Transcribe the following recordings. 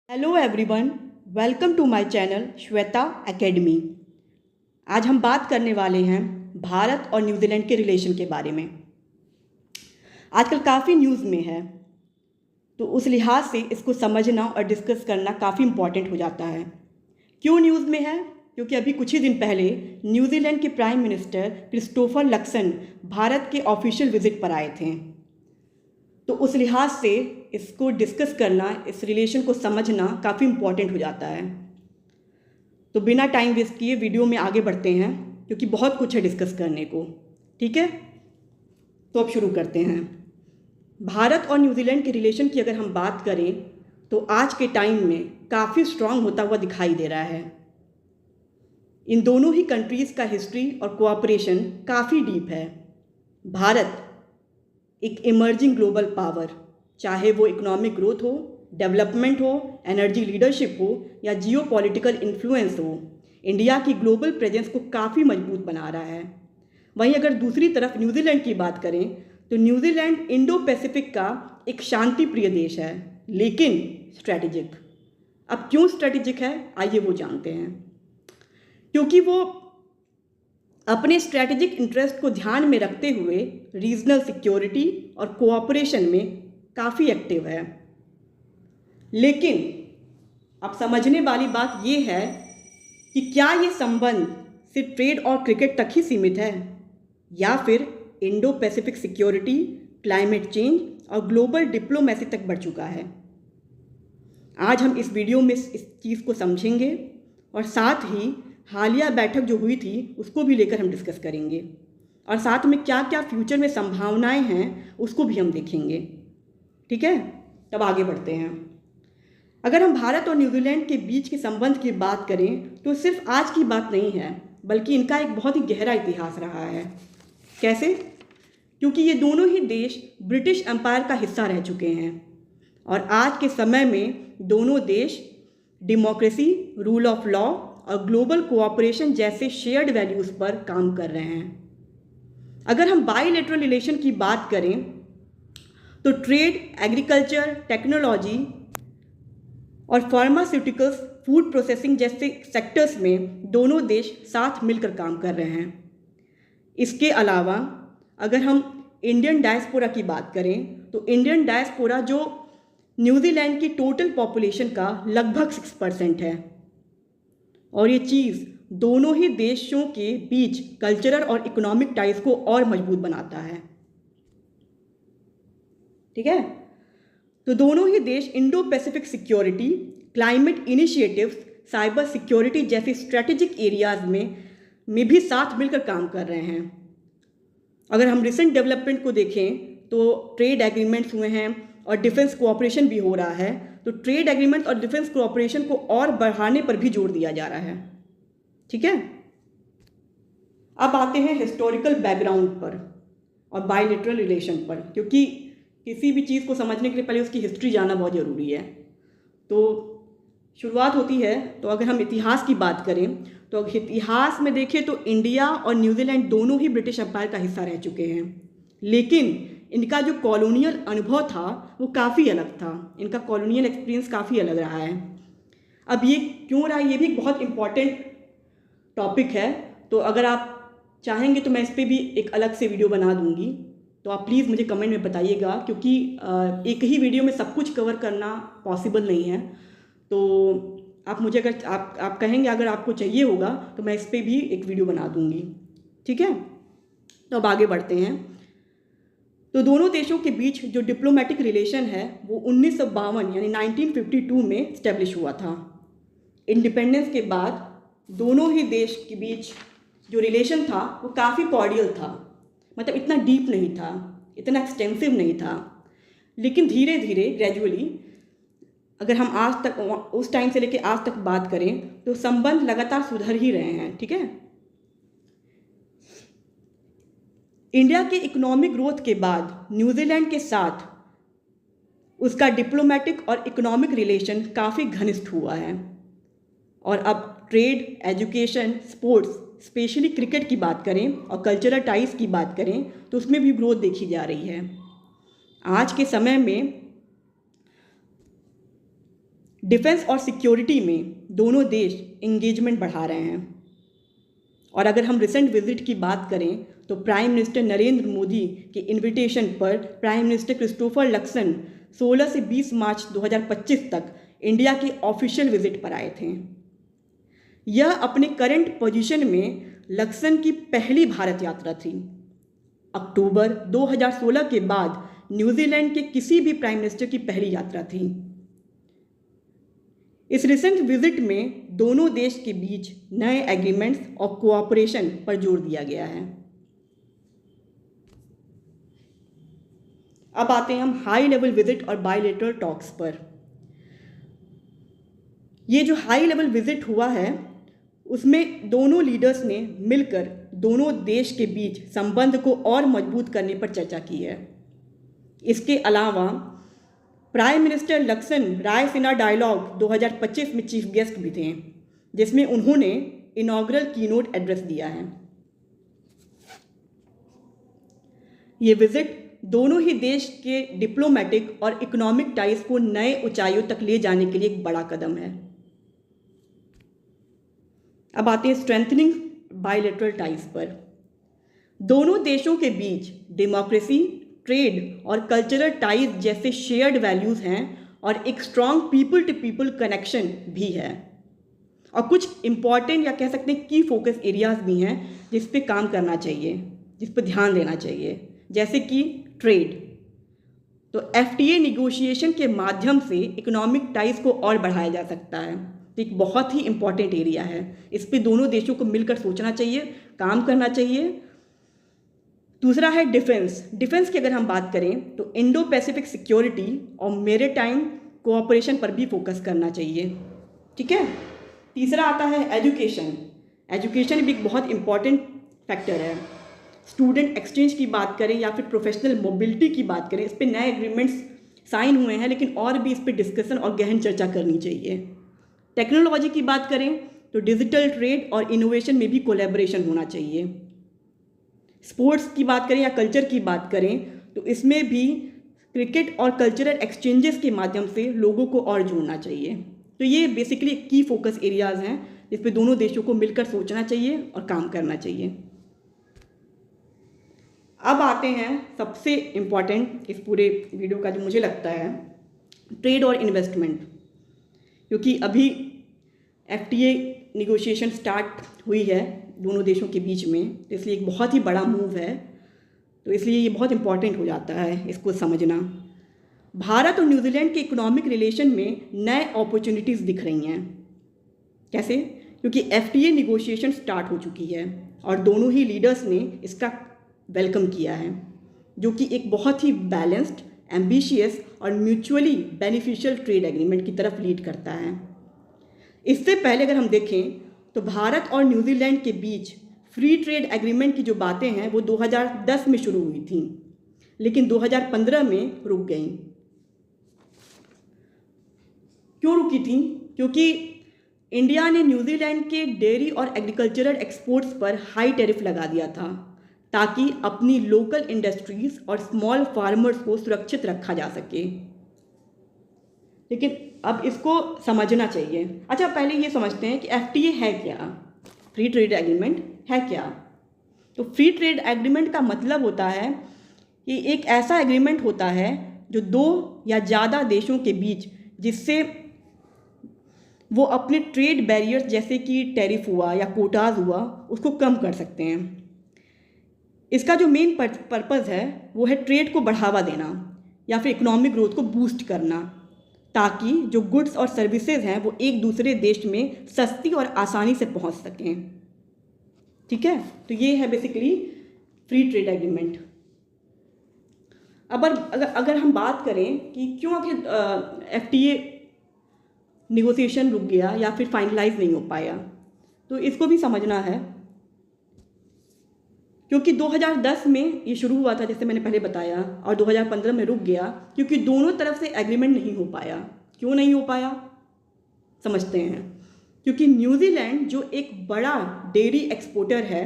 Hello everyone, welcome to my channel Shweta academy. आज हम बात करने वाले हैं भारत और न्यूजीलैंड के रिलेशन के बारे में। आजकल काफ़ी न्यूज़ में है, तो उस लिहाज से इसको समझना और डिस्कस करना काफ़ी इम्पॉर्टेंट हो जाता है। क्यों न्यूज़ में है? क्योंकि अभी कुछ ही दिन पहले न्यूजीलैंड के prime minister Christopher Luxon Bharat के ऑफिशियल विजिट पर आए थे। तो उस लिहाज से इसको डिस्कस करना, इस रिलेशन को समझना काफ़ी इम्पॉर्टेंट हो जाता है। तो बिना टाइम वेस्ट किए वीडियो में आगे बढ़ते हैं, क्योंकि बहुत कुछ है डिस्कस करने को। ठीक है, तो अब शुरू करते हैं। भारत और न्यूजीलैंड के रिलेशन की अगर हम बात करें तो आज के टाइम में काफ़ी स्ट्रांग होता हुआ दिखाई दे रहा है। इन दोनों ही कंट्रीज़ का हिस्ट्री और कोऑपरेशन काफ़ी डीप है। भारत एक इमर्जिंग ग्लोबल पावर, चाहे वो इकोनॉमिक ग्रोथ हो, डेवलपमेंट हो, एनर्जी लीडरशिप हो या जियो पॉलिटिकल इन्फ्लुएंस हो, इंडिया की ग्लोबल प्रेजेंस को काफ़ी मजबूत बना रहा है। वहीं अगर दूसरी तरफ न्यूजीलैंड की बात करें तो न्यूजीलैंड इंडो पैसिफिक का एक शांति प्रिय देश है, लेकिन स्ट्रैटेजिक। अब क्यों स्ट्रैटेजिक है, आइए वो जानते हैं। क्योंकि वो अपने स्ट्रैटेजिक इंटरेस्ट को ध्यान में रखते हुए रीजनल सिक्योरिटी और कोऑपरेशन में काफ़ी एक्टिव है। लेकिन अब समझने वाली बात ये है कि क्या ये संबंध सिर्फ ट्रेड और क्रिकेट तक ही सीमित है, या फिर Indo Pacific security, climate change और ग्लोबल डिप्लोमेसी तक बढ़ चुका है। आज हम इस वीडियो में इस चीज़ को समझेंगे और साथ ही हालिया बैठक जो हुई थी उसको भी लेकर हम डिस्कस करेंगे, और साथ में क्या क्या फ्यूचर में संभावनाएं हैं उसको भी हम देखेंगे। ठीक है, तब आगे बढ़ते हैं। अगर हम भारत और न्यूजीलैंड के बीच के संबंध की बात करें तो सिर्फ आज की बात नहीं है, बल्कि इनका एक बहुत ही गहरा इतिहास रहा है। कैसे? क्योंकि ये दोनों ही देश ब्रिटिश एम्पायर का हिस्सा रह चुके हैं, और आज के समय में दोनों देश डेमोक्रेसी, रूल ऑफ लॉ और ग्लोबल कोऑपरेशन जैसे शेयर्ड वैल्यूज़ पर काम कर रहे हैं। अगर हम बायलैटरल रिलेशन की बात करें तो ट्रेड, एग्रीकल्चर, टेक्नोलॉजी और फार्मास्यूटिकल्स, फूड प्रोसेसिंग जैसे सेक्टर्स में दोनों देश साथ मिलकर काम कर रहे हैं। इसके अलावा अगर हम इंडियन डायस्पोरा की बात करें तो इंडियन डायस्पोरा जो न्यूजीलैंड की टोटल पॉपुलेशन का लगभग 6% है, और ये चीज़ दोनों ही देशों के बीच कल्चरल और इकोनॉमिक टाइज को और मजबूत बनाता है। ठीक है, तो दोनों ही देश Indo Pacific security, climate initiatives, cyber security जैसे स्ट्रेटेजिक एरियाज में भी साथ मिलकर काम कर रहे हैं। अगर हम रिसेंट डेवलपमेंट को देखें तो ट्रेड एग्रीमेंट्स हुए हैं और डिफेंस कोऑपरेशन भी हो रहा है। तो ट्रेड एग्रीमेंट और डिफेंस कोऑपरेशन को और बढ़ाने पर भी जोर दिया जा रहा है। ठीक है, अब आते हैं हिस्टोरिकल बैकग्राउंड पर और बायलैटरल रिलेशन पर, क्योंकि किसी भी चीज़ को समझने के लिए पहले उसकी हिस्ट्री जानना बहुत ज़रूरी है। तो शुरुआत होती है, तो अगर हम इतिहास की बात करें तो इतिहास में देखें तो इंडिया और न्यूजीलैंड दोनों ही ब्रिटिश एम्पायर का हिस्सा रह चुके हैं, लेकिन इनका जो कॉलोनियल अनुभव था वो काफ़ी अलग था। इनका कॉलोनियल एक्सपीरियंस काफ़ी अलग रहा है। अब ये क्यों रहा है, ये भी एक बहुत इम्पॉर्टेंट टॉपिक है। तो अगर आप चाहेंगे तो मैं इस पर भी एक अलग से वीडियो बना दूंगी, तो आप प्लीज़ मुझे कमेंट में बताइएगा, क्योंकि एक ही वीडियो में सब कुछ कवर करना पॉसिबल नहीं है। तो आप मुझे अगर आप कहेंगे, अगर आपको चाहिए होगा तो मैं इस पर भी एक वीडियो बना दूंगी। ठीक है, तो अब आगे बढ़ते हैं। तो दोनों देशों के बीच जो डिप्लोमेटिक रिलेशन है वो 1952 यानी 1952 में इस्टेब्लिश हुआ था। इंडिपेंडेंस के बाद दोनों ही देश के बीच जो रिलेशन था वो काफ़ी कॉर्डियल था, मतलब इतना डीप नहीं था, इतना एक्सटेंसिव नहीं था, लेकिन धीरे धीरे ग्रेजुअली अगर हम आज तक उस टाइम से लेकर आज तक बात करें तो संबंध लगातार सुधर ही रहे हैं। ठीक है, इंडिया के इकोनॉमिक ग्रोथ के बाद न्यूजीलैंड के साथ उसका डिप्लोमेटिक और इकोनॉमिक रिलेशन काफ़ी घनिष्ठ हुआ है, और अब trade, education, sports, specially cricket की बात करें और कल्चरल टाइज की बात करें तो उसमें भी ग्रोथ देखी जा रही है। आज के समय में डिफेंस और सिक्योरिटी में दोनों देश इंगेजमेंट बढ़ा रहे हैं। और अगर हम रिसेंट विजिट की बात करें तो प्राइम मिनिस्टर नरेंद्र मोदी के इनविटेशन पर प्राइम मिनिस्टर क्रिस्टोफर लक्सन 16 से 20 मार्च 2025 तक इंडिया के ऑफिशियल विजिट पर आए थे। यह अपने करंट पोजीशन में लक्सन की पहली भारत यात्रा थी। अक्टूबर 2016 के बाद न्यूजीलैंड के किसी भी प्राइम मिनिस्टर की पहली यात्रा थी। इस रिसेंट विजिट में दोनों देश के बीच नए एग्रीमेंट्स और कोऑपरेशन पर जोर दिया गया है। अब आते हैं हम हाई लेवल विजिट और बायलैटरल टॉक्स पर। ये जो हाई लेवल विजिट हुआ है उसमें दोनों लीडर्स ने मिलकर दोनों देश के बीच संबंध को और मजबूत करने पर चर्चा की है। इसके अलावा prime minister Luxon Raisina dialogue 2025 में चीफ गेस्ट भी थे, जिसमें उन्होंने इनॉग्रल कीनोट एड्रेस दिया है। ये विजिट दोनों ही देश के डिप्लोमेटिक और इकोनॉमिक टाइज को नए ऊंचाइयों तक ले जाने के लिए एक बड़ा कदम है। अब आते हैं स्ट्रेंथनिंग बायलैटरल टाइज पर। दोनों देशों के बीच डेमोक्रेसी, ट्रेड और कल्चरल टाइज जैसे शेयर्ड वैल्यूज़ हैं और एक strong people to people connection भी है, और कुछ इम्पॉर्टेंट या कह सकते हैं की फोकस एरियाज भी हैं जिस पे काम करना चाहिए, जिस पर ध्यान देना चाहिए, जैसे कि ट्रेड। तो FTA निगोशिएशन के माध्यम से इकोनॉमिक टाइज को और बढ़ाया जा सकता है। तो एक बहुत ही इम्पॉर्टेंट एरिया है, इस पे दोनों देशों को मिलकर सोचना चाहिए, काम करना चाहिए। दूसरा है डिफेंस। डिफेंस की अगर हम बात करें तो इंडो पैसिफिक सिक्योरिटी और मैरीटाइम कोऑपरेशन पर भी फोकस करना चाहिए। ठीक है। तीसरा आता है एजुकेशन। एजुकेशन भी एक बहुत इम्पॉर्टेंट फैक्टर है। स्टूडेंट एक्सचेंज की बात करें या फिर प्रोफेशनल मोबिलिटी की बात करें, इस पर नए एग्रीमेंट्स साइन हुए हैं, लेकिन और भी इस पर डिस्कशन और गहन चर्चा करनी चाहिए। टेक्नोलॉजी की बात करें तो डिजिटल ट्रेड और इनोवेशन में भी कोलैबोरेशन होना चाहिए। स्पोर्ट्स की बात करें या कल्चर की बात करें तो इसमें भी क्रिकेट और कल्चरल एक्सचेंजेस के माध्यम से लोगों को और जोड़ना चाहिए। तो ये बेसिकली की फोकस एरियाज़ हैं जिस पे दोनों देशों को मिलकर सोचना चाहिए और काम करना चाहिए। अब आते हैं सबसे इम्पॉर्टेंट इस पूरे वीडियो का, जो मुझे लगता है ट्रेड और इन्वेस्टमेंट, क्योंकि अभी FTA निगोशिएशन स्टार्ट हुई है दोनों देशों के बीच में, तो इसलिए एक बहुत ही बड़ा मूव है। तो इसलिए ये बहुत इंपॉर्टेंट हो जाता है इसको समझना। भारत और न्यूजीलैंड के इकोनॉमिक रिलेशन में नए अपॉर्चुनिटीज़ दिख रही हैं। कैसे? क्योंकि FTA निगोशिएशन स्टार्ट हो चुकी है और दोनों ही लीडर्स ने इसका वेलकम किया है, जो कि एक बहुत ही बैलेंस्ड, एम्बिशियस और म्यूचुअली बेनिफिशियल ट्रेड एग्रीमेंट की तरफ लीड करता है। इससे पहले अगर हम देखें तो भारत और न्यूजीलैंड के बीच फ्री ट्रेड एग्रीमेंट की जो बातें हैं वो 2010 में शुरू हुई थी, लेकिन 2015 में रुक गई। क्यों रुकी थी? क्योंकि इंडिया ने न्यूजीलैंड के डेयरी और एग्रीकल्चरल एक्सपोर्ट्स पर हाई टैरिफ लगा दिया था, ताकि अपनी लोकल इंडस्ट्रीज और स्मॉल फार्मर्स को सुरक्षित रखा जा सके। लेकिन अब इसको समझना चाहिए। अच्छा, पहले ये समझते हैं कि FTA है क्या, फ्री ट्रेड एग्रीमेंट है क्या। तो फ्री ट्रेड एग्रीमेंट का मतलब होता है कि एक ऐसा एग्रीमेंट होता है जो दो या ज़्यादा देशों के बीच, जिससे वो अपने ट्रेड बैरियर्स जैसे कि टैरिफ हुआ या कोटाज हुआ उसको कम कर सकते हैं। इसका जो मेन पर्पज़ है वो है ट्रेड को बढ़ावा देना या फिर इकोनॉमिक ग्रोथ को बूस्ट करना, ताकि जो गुड्स और सर्विसेज हैं वो एक दूसरे देश में सस्ती और आसानी से पहुंच सकें। ठीक है, तो ये है बेसिकली फ्री ट्रेड एग्रीमेंट। अब अगर हम बात करें कि क्यों आखिर FTA निगोशिएशन रुक गया या फिर फाइनलाइज नहीं हो पाया, तो इसको भी समझना है। क्योंकि 2010 में ये शुरू हुआ था, जैसे मैंने पहले बताया, और 2015 में रुक गया क्योंकि दोनों तरफ से एग्रीमेंट नहीं हो पाया। क्यों नहीं हो पाया समझते हैं। क्योंकि न्यूजीलैंड जो एक बड़ा डेयरी एक्सपोर्टर है,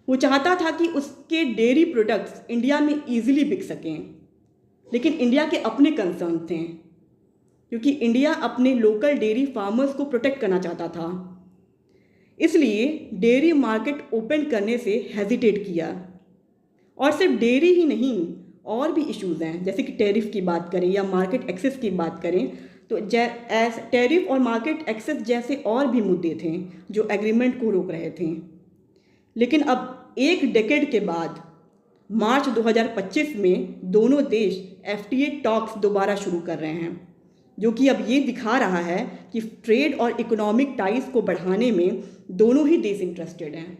वो चाहता था कि उसके डेयरी प्रोडक्ट्स इंडिया में ईजिली बिक सकें, लेकिन इंडिया के अपने कंसर्न थे। क्योंकि इंडिया अपने लोकल डेयरी फार्मर्स को प्रोटेक्ट करना चाहता था, इसलिए डेयरी मार्केट ओपन करने से हेजिटेट किया। और सिर्फ डेयरी ही नहीं, और भी इश्यूज़ हैं, जैसे कि टैरिफ की बात करें या मार्केट एक्सेस की बात करें, तो टैरिफ और मार्केट एक्सेस जैसे और भी मुद्दे थे जो एग्रीमेंट को रोक रहे थे। लेकिन अब एक डेकेड के बाद मार्च 2025 में दोनों देश FTA टॉक्स दोबारा शुरू कर रहे हैं, जो कि अब ये दिखा रहा है कि ट्रेड और इकोनॉमिक टाइज को बढ़ाने में दोनों ही देश इंटरेस्टेड हैं।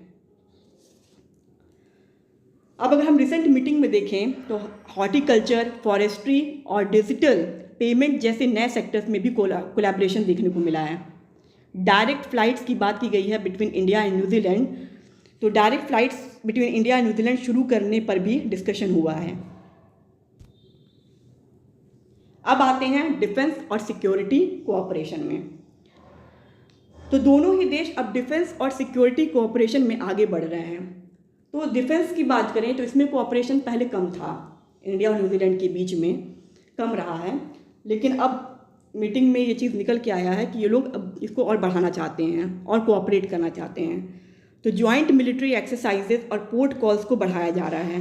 अब अगर हम रिसेंट मीटिंग में देखें तो हॉर्टिकल्चर, फॉरेस्ट्री और डिजिटल पेमेंट जैसे नए सेक्टर्स में भी कोलैबोरेशन देखने को मिला है। डायरेक्ट फ्लाइट्स की बात की गई है बिटवीन इंडिया एंड न्यूजीलैंड, तो direct flights between India and New Zealand शुरू करने पर भी डिस्कशन हुआ है। अब आते हैं डिफेंस और सिक्योरिटी कोऑपरेशन में। तो दोनों ही देश अब डिफेंस और सिक्योरिटी कोऑपरेशन में आगे बढ़ रहे हैं। तो डिफेंस की बात करें तो इसमें कोऑपरेशन पहले कम था, इंडिया और न्यूजीलैंड के बीच में कम रहा है, लेकिन अब मीटिंग में ये चीज़ निकल के आया है कि ये लोग अब इसको और बढ़ाना चाहते हैं और कोऑपरेट करना चाहते हैं। तो ज्वाइंट मिलिट्री एक्सरसाइजेज और पोर्ट कॉल्स को बढ़ाया जा रहा है।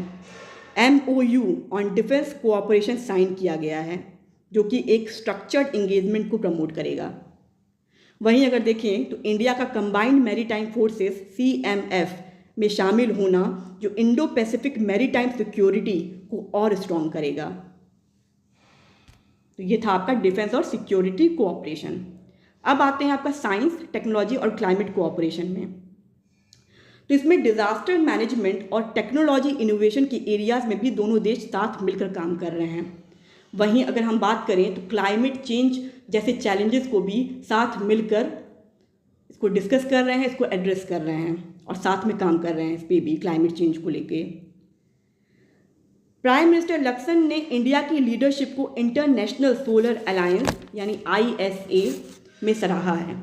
MOU on defence cooperation sign किया गया है, जो कि एक स्ट्रक्चर्ड इंगेजमेंट को प्रमोट करेगा। वहीं अगर देखें तो इंडिया का कंबाइंड मैरीटाइम फोर्सेस CMF में शामिल होना जो इंडो पैसिफिक मैरीटाइम सिक्योरिटी को और स्ट्रॉन्ग करेगा। तो ये था आपका डिफेंस और सिक्योरिटी कोऑपरेशन। अब आते हैं आपका साइंस, टेक्नोलॉजी और क्लाइमेट कोऑपरेशन में। तो इसमें डिजास्टर मैनेजमेंट और टेक्नोलॉजी इनोवेशन के एरियाज में भी दोनों देश साथ मिलकर काम कर रहे हैं। वहीं अगर हम बात करें तो क्लाइमेट चेंज जैसे चैलेंजेस को भी साथ मिलकर इसको डिस्कस कर रहे हैं, इसको एड्रेस कर रहे हैं और साथ में काम कर रहे हैं इस पर भी, क्लाइमेट चेंज को लेके। प्राइम मिनिस्टर लक्सन ने इंडिया की लीडरशिप को इंटरनेशनल सोलर अलायंस यानी ISA में सराहा है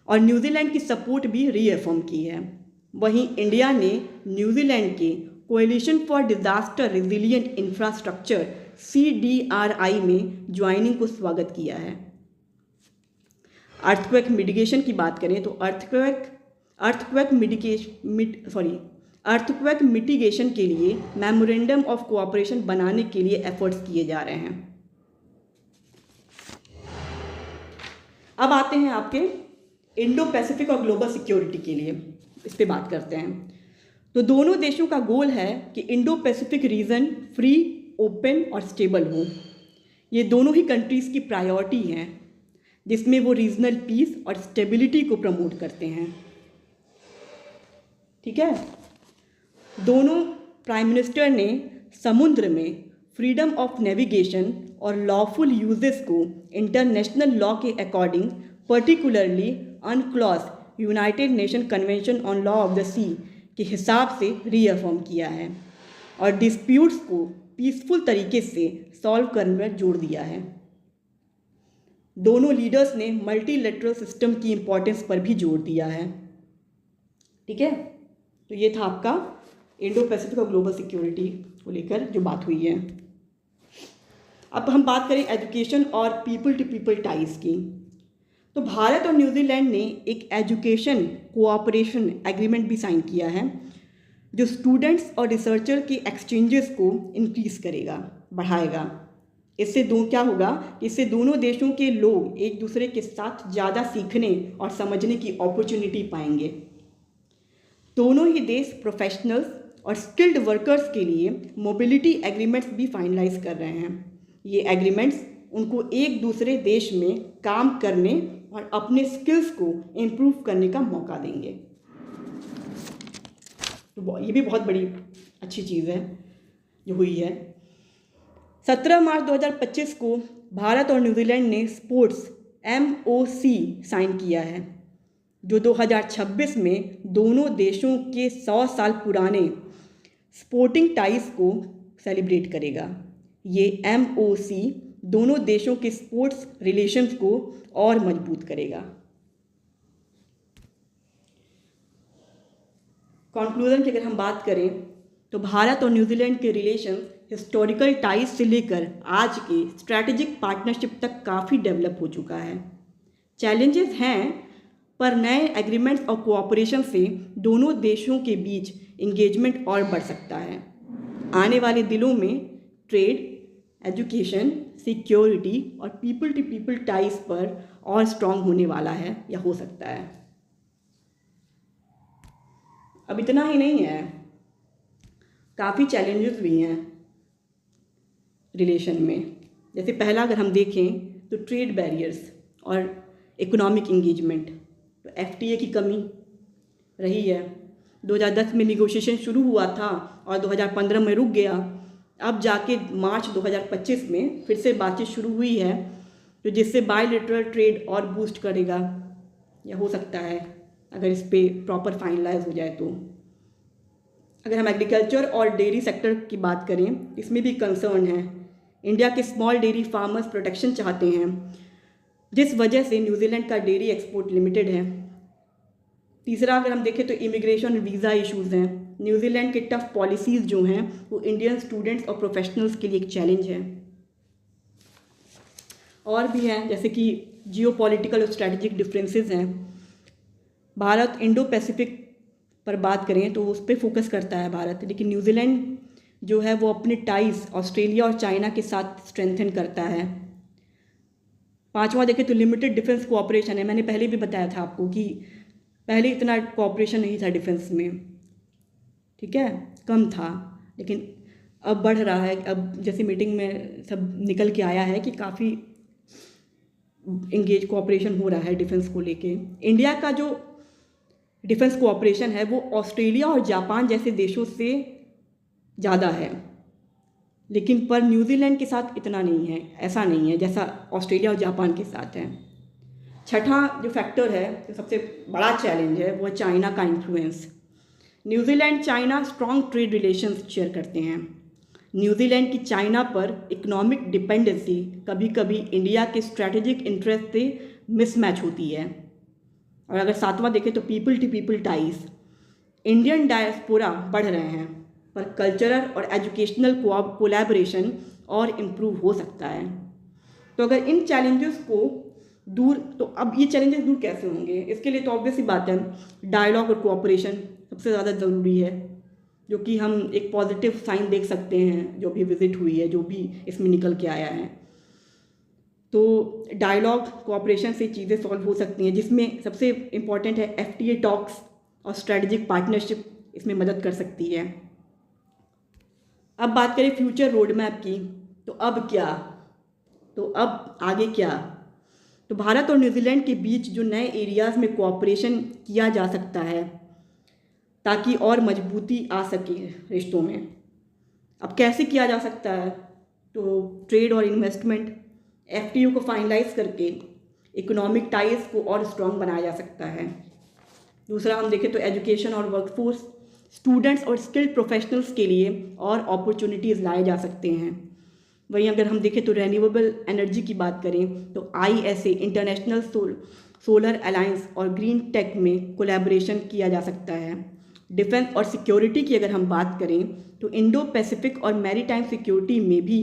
और न्यूजीलैंड की सपोर्ट भी रीअफर्म की है। वहीं इंडिया ने न्यूजीलैंड के coalition for disaster resilient infrastructure CDRI में ज्वाइनिंग को स्वागत किया है। अर्थक्वेक मिटिगेशन की बात करें तो अर्थक्वेक मिटिगेशन के लिए मेमोरेंडम ऑफ कोऑपरेशन बनाने के लिए एफर्ट्स किए जा रहे हैं। अब आते हैं आपके इंडो पैसिफिक और ग्लोबल सिक्योरिटी के लिए, इस पर बात करते हैं। तो दोनों देशों का गोल है कि Indo Pacific region free, open और स्टेबल हो। ये दोनों ही कंट्रीज़ की प्रायोरिटी हैं, जिसमें वो रीजनल पीस और स्टेबिलिटी को प्रमोट करते हैं। ठीक है, दोनों प्राइम मिनिस्टर ने समुद्र में फ्रीडम ऑफ नेविगेशन और लॉफुल यूजेस को इंटरनेशनल लॉ के according, particularly UNCLOS United Nation convention on law of the sea के हिसाब से रीअफर्म किया है और डिस्प्यूट्स को पीसफुल तरीके से सॉल्व करने पर जोर दिया है। दोनों लीडर्स ने मल्टीलेटरल सिस्टम की इम्पोर्टेंस पर भी जोर दिया है। ठीक है, तो ये था आपका इंडो पैसिफिक और ग्लोबल सिक्योरिटी को लेकर जो बात हुई है। अब हम बात करें एजुकेशन और पीपल टू पीपल टाइज की। तो भारत और न्यूजीलैंड ने एक एजुकेशन कोऑपरेशन एग्रीमेंट भी साइन किया है, जो स्टूडेंट्स और रिसर्चर के एक्सचेंजेस को इंक्रीज करेगा, बढ़ाएगा। इससे क्या होगा कि इससे दोनों देशों के लोग एक दूसरे के साथ ज़्यादा सीखने और समझने की अपॉर्चुनिटी पाएंगे। दोनों ही देश प्रोफेशनल्स और स्किल्ड वर्कर्स के लिए मोबिलिटी एग्रीमेंट्स भी फाइनलाइज कर रहे हैं। ये एग्रीमेंट्स उनको एक दूसरे देश में काम करने और अपने स्किल्स को इम्प्रूव करने का मौका देंगे। तो ये भी बहुत बड़ी अच्छी चीज़ है जो हुई है। 17 मार्च 2025 को भारत और न्यूजीलैंड ने स्पोर्ट्स MOC साइन किया है, जो 2026 में दोनों देशों के 100 साल पुराने स्पोर्टिंग टाइज को सेलिब्रेट करेगा। ये MOC दोनों देशों के स्पोर्ट्स रिलेशंस को और मजबूत करेगा। कंक्लूजन की अगर हम बात करें तो भारत और न्यूजीलैंड के रिलेशंस हिस्टोरिकल टाइज से लेकर आज के स्ट्रैटेजिक पार्टनरशिप तक काफ़ी डेवलप हो चुका है। चैलेंजेस हैं, पर नए एग्रीमेंट्स और कोऑपरेशन से दोनों देशों के बीच इंगेजमेंट और बढ़ सकता है। आने वाले दिनों में ट्रेड, एजुकेशन, सिक्योरिटी और पीपल टू पीपल टाइज पर और स्ट्रॉन्ग होने वाला है या हो सकता है। अब इतना ही नहीं है, काफ़ी चैलेंजेस भी हैं रिलेशन में। जैसे पहला अगर हम देखें तो ट्रेड बैरियर्स और इकोनॉमिक इंगेजमेंट, तो FTA की कमी रही है। 2010 में निगोशिएशन शुरू हुआ था और 2015 में रुक गया। अब जाके मार्च 2025 में फिर से बातचीत शुरू हुई है, तो जिससे बायलैटरल ट्रेड और बूस्ट करेगा या हो सकता है अगर इस पे प्रॉपर फाइनलाइज हो जाए तो। अगर हम एग्रीकल्चर और डेयरी सेक्टर की बात करें, इसमें भी कंसर्न है। इंडिया के स्मॉल डेयरी फार्मर्स प्रोटेक्शन चाहते हैं, जिस वजह से न्यूजीलैंड का डेयरी एक्सपोर्ट लिमिटेड है। तीसरा अगर हम देखें तो इमिग्रेशन और वीज़ा इश्यूज़ हैं। न्यूजीलैंड के टफ पॉलिसीज़ जो हैं वो इंडियन स्टूडेंट्स और प्रोफेशनल्स के लिए एक चैलेंज है। और भी हैं, जैसे कि जियो पॉलिटिकल और स्ट्रैटेजिक डिफरेंसेस हैं। भारत इंडो पैसिफिक पर बात करें तो उस पर फोकस करता है भारत, लेकिन न्यूजीलैंड जो है वो अपने टाइज ऑस्ट्रेलिया और चाइना के साथ स्ट्रेंथन करता है। पांचवा देखें तो लिमिटेड डिफेंस कोऑपरेशन है। मैंने पहले भी बताया था आपको कि पहले इतना कोऑपरेशन नहीं था डिफेंस में, ठीक है, कम था, लेकिन अब बढ़ रहा है। अब जैसे मीटिंग में सब निकल के आया है कि काफ़ी इंगेज कोऑपरेशन हो रहा है डिफेंस को लेके। इंडिया का जो डिफेंस कोऑपरेशन है वो ऑस्ट्रेलिया और जापान जैसे देशों से ज़्यादा है, लेकिन पर न्यूजीलैंड के साथ इतना नहीं है, ऐसा नहीं है जैसा ऑस्ट्रेलिया और जापान के साथ है। छठा जो फैक्टर है, जो सबसे बड़ा चैलेंज है, वो है चाइना का influence. New Zealand China strong trade relations share करते हैं। न्यूजीलैंड की चाइना पर इकोनॉमिक डिपेंडेंसी कभी कभी इंडिया के स्ट्रैटेजिक इंटरेस्ट से मिसमैच होती है। और अगर सातवां देखें तो people to people ties, Indian diaspora बढ़ रहे हैं, पर कल्चरल और एजुकेशनल कोलैबोरेशन और इम्प्रूव हो सकता है। तो अगर इन चैलेंजेस को दूर, तो अब ये चैलेंजेस दूर कैसे होंगे? इसके लिए तो ऑब्वियस ही बात है, डायलॉग और कोऑपरेशन सबसे ज़्यादा ज़रूरी है, जो कि हम एक पॉजिटिव साइन देख सकते हैं जो भी विजिट हुई है, जो भी इसमें निकल के आया है। तो डायलॉग कोऑपरेशन से चीज़ें सॉल्व हो सकती हैं, जिसमें सबसे इम्पॉर्टेंट है FTA टॉक्स और स्ट्रेटजिक पार्टनरशिप इसमें मदद कर सकती है। अब बात करें फ्यूचर रोड मैप की, तो अब क्या, तो अब आगे क्या? तो भारत और न्यूजीलैंड के बीच जो नए एरियाज़ में कोऑपरेशन किया जा सकता है ताकि और मजबूती आ सके रिश्तों में। अब कैसे किया जा सकता है? तो ट्रेड और इन्वेस्टमेंट, FTA को फाइनलाइज करके इकोनॉमिक टाइज को और स्ट्रॉन्ग बनाया जा सकता है। दूसरा हम देखें तो एजुकेशन और वर्कफोर्स, स्टूडेंट्स और स्किल्ड प्रोफेशनल्स के लिए और अपॉर्चुनिटीज़ लाए जा सकते हैं। वहीं अगर हम देखें तो रिन्यूएबल एनर्जी की बात करें तो ISA इंटरनेशनल सोलर अलायंस और ग्रीन टेक में कोलैबोरेशन किया जा सकता है। डिफेंस और सिक्योरिटी की अगर हम बात करें तो इंडो पैसिफिक और मैरीटाइम सिक्योरिटी में भी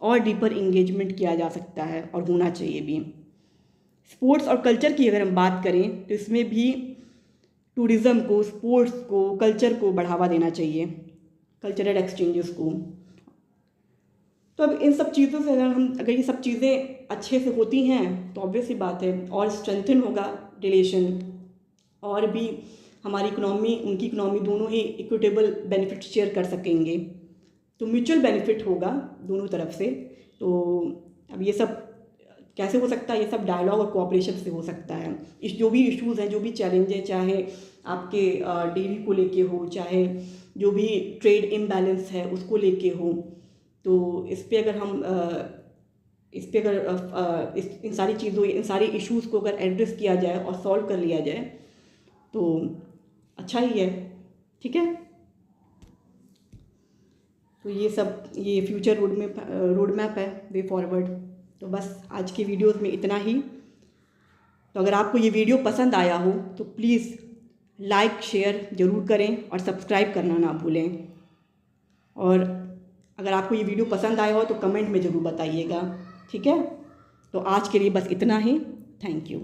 और डीपर इंगेजमेंट किया जा सकता है और होना चाहिए भी। स्पोर्ट्स और कल्चर की अगर हम बात करें तो इसमें भी टूरिज़्म को, स्पोर्ट्स को, कल्चर को बढ़ावा देना चाहिए, कल्चरल एक्सचेंजेस को। तो अब इन सब चीज़ों से अगर ये सब चीज़ें अच्छे से होती हैं तो ऑब्वियस ही बात है और स्ट्रेंथन होगा रिलेशन, और भी हमारी इकोनॉमी, उनकी इकोनॉमी दोनों ही इक्विटेबल बेनिफिट शेयर कर सकेंगे, तो म्यूचुअल बेनिफिट होगा दोनों तरफ से। तो अब ये सब कैसे हो सकता है? ये सब डायलॉग और कोऑपरेशन से हो सकता है। इस जो भी इश्यूज़ हैं, जो भी चैलेंज है, चाहे आपके डेयरी को लेके हो, चाहे जो भी ट्रेड इम्बैलेंस है उसको लेके हो, तो इस पर अगर हम इन सारी चीज़ों, इन सारे इश्यूज़ को अगर एड्रेस किया जाए और सॉल्व कर लिया जाए तो अच्छा ही है, ठीक है। तो ये फ्यूचर रोड मैप है, वे फॉरवर्ड। तो बस आज की वीडियोस में इतना ही। तो अगर आपको ये वीडियो पसंद आया हो तो प्लीज़ लाइक शेयर ज़रूर करें और सब्सक्राइब करना ना भूलें। और अगर आपको ये वीडियो पसंद आया हो तो कमेंट में ज़रूर बताइएगा, ठीक है। तो आज के लिए बस इतना ही। Thank you.